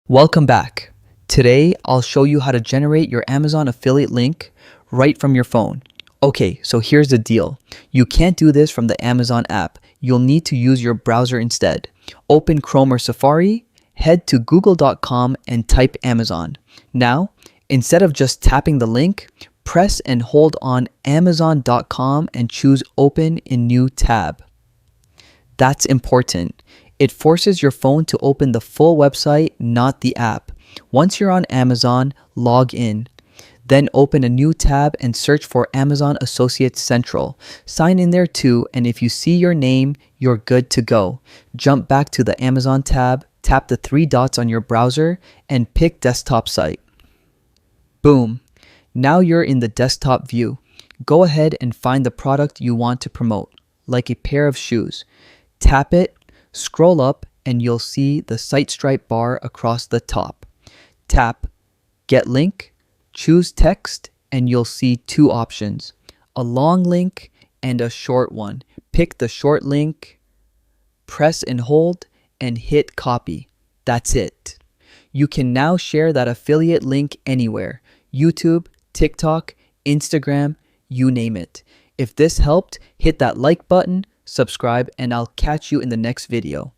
Welcome back. Today, I'll show you how to generate your Amazon affiliate link right from your phone. Okay, so here's the deal. You can't do this from the Amazon app. You'll need to use your browser instead. Open Chrome or Safari, head to google.com and type Amazon. Now, instead of just tapping the link, press and hold on amazon.com and choose Open in New tab. That's important. It forces your phone to open the full website, not the app. Once you're on Amazon, log in. Then open a new tab and search for Amazon Associates Central. Sign in there too, and if you see your name, you're good to go. Jump back to the Amazon tab, tap the three dots on your browser, and pick Desktop Site. Boom. Now you're in the desktop view. Go ahead and find the product you want to promote, like a pair of shoes. Tap it, scroll up, and you'll see the site stripe bar across the top. Tap Get Link, choose text, and you'll see two options, a long link and a short one. Pick the short link, press and hold, and hit copy. That's it. You can now share that affiliate link anywhere, YouTube, TikTok, Instagram, you name it. If this helped, hit that like button, subscribe, and I'll catch you in the next video.